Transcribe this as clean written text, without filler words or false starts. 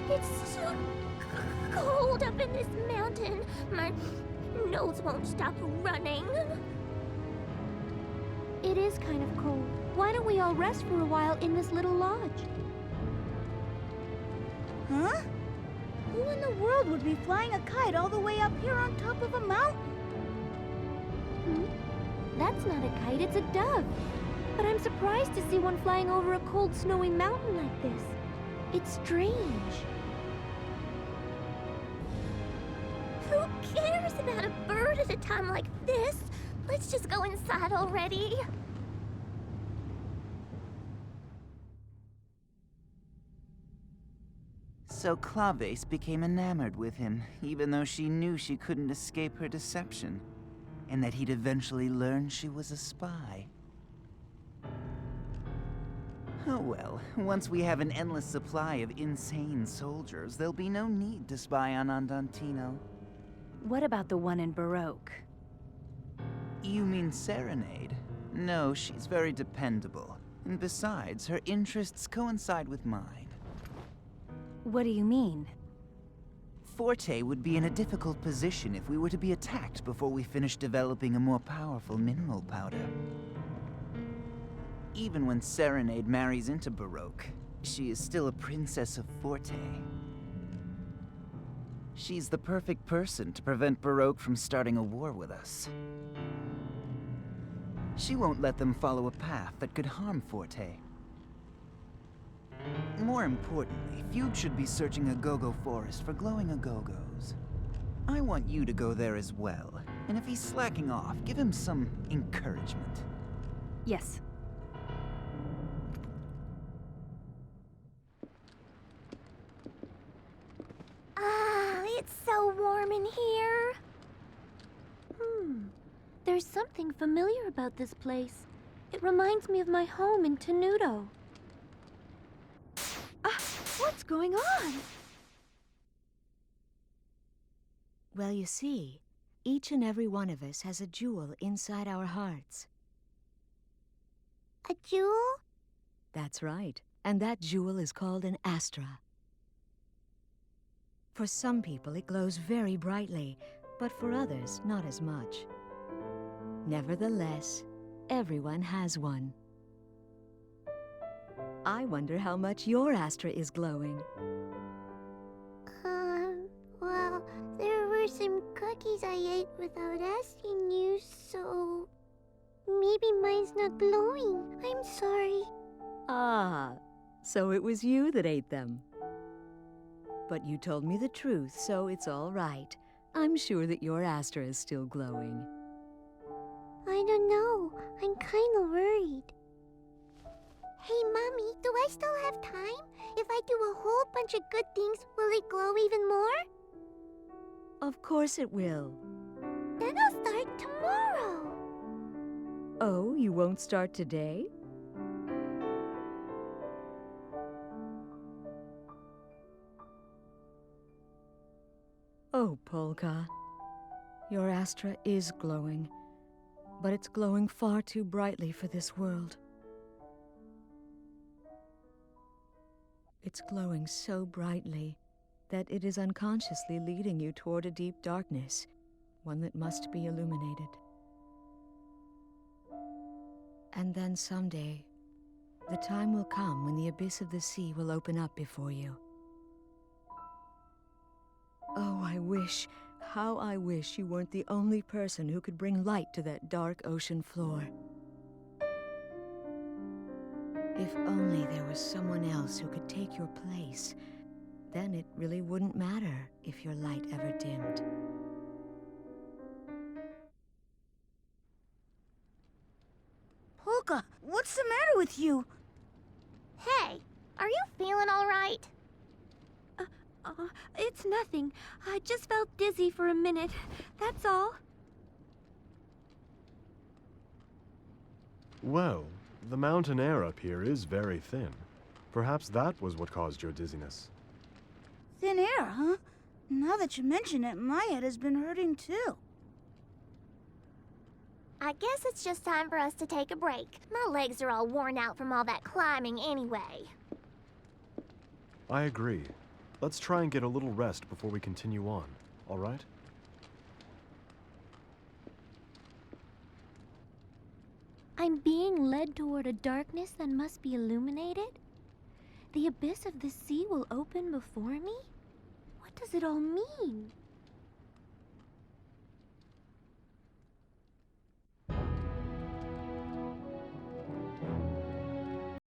It's so cold up in this mountain. My nose won't stop running. It is kind of cold. Why don't we all rest for a while in this little lodge? Huh? Who in the world would be flying a kite all the way up here on top of a mountain? That's not a kite, it's a dove. But I'm surprised to see one flying over a cold, snowy mountain like this. It's strange. Who cares about a bird at a time like this? Let's just go inside already. So Claves became enamored with him, even though she knew she couldn't escape her deception, and that he'd eventually learn she was a spy. Oh well, once we have an endless supply of insane soldiers, there'll be no need to spy on Andantino. What about the one in Baroque? You mean Serenade? No, she's very dependable. And besides, her interests coincide with mine. What do you mean? Forte would be in a difficult position if we were to be attacked before we finish developing a more powerful mineral powder. Even when Serenade marries into Baroque, she is still a princess of Forte. She's the perfect person to prevent Baroque from starting a war with us. She won't let them follow a path that could harm Forte. More importantly, Fugue should be searching Agogo Forest for glowing Agogos. I want you to go there as well, and if he's slacking off, give him some encouragement. Yes. Ah, it's so warm in here. There's something familiar about this place. It reminds me of my home in Tenuto. What's going on? Well, you see, each and every one of us has a jewel inside our hearts. A jewel? That's right. And that jewel is called an Astra. For some people, it glows very brightly, but for others, not as much. Nevertheless, everyone has one. I wonder how much your Astra is glowing. Well, there were some cookies I ate without asking you, so maybe mine's not glowing. I'm sorry. Ah, so it was you that ate them. But you told me the truth, so it's all right. I'm sure that your Astra is still glowing. I don't know. I'm kind of worried. Hey, Mommy, do I still have time? If I do a whole bunch of good things, will it glow even more? Of course it will. Then I'll start tomorrow. Oh, you won't start today? Oh, Polka. Your Astra is glowing, but it's glowing far too brightly for this world. It's glowing so brightly that it is unconsciously leading you toward a deep darkness, one that must be illuminated. And then someday, the time will come when the abyss of the sea will open up before you. Oh, how I wish you weren't the only person who could bring light to that dark ocean floor. If only there was someone else who could take your place, then it really wouldn't matter if your light ever dimmed. Polka, what's the matter with you? Hey, are you feeling all right? It's nothing. I just felt dizzy for a minute. That's all. Well, the mountain air up here is very thin. Perhaps that was what caused your dizziness. Thin air, huh? Now that you mention it, my head has been hurting too. I guess it's just time for us to take a break. My legs are all worn out from all that climbing anyway. I agree. Let's try and get a little rest before we continue on, all right? I'm being led toward a darkness that must be illuminated? The abyss of the sea will open before me? What does it all mean?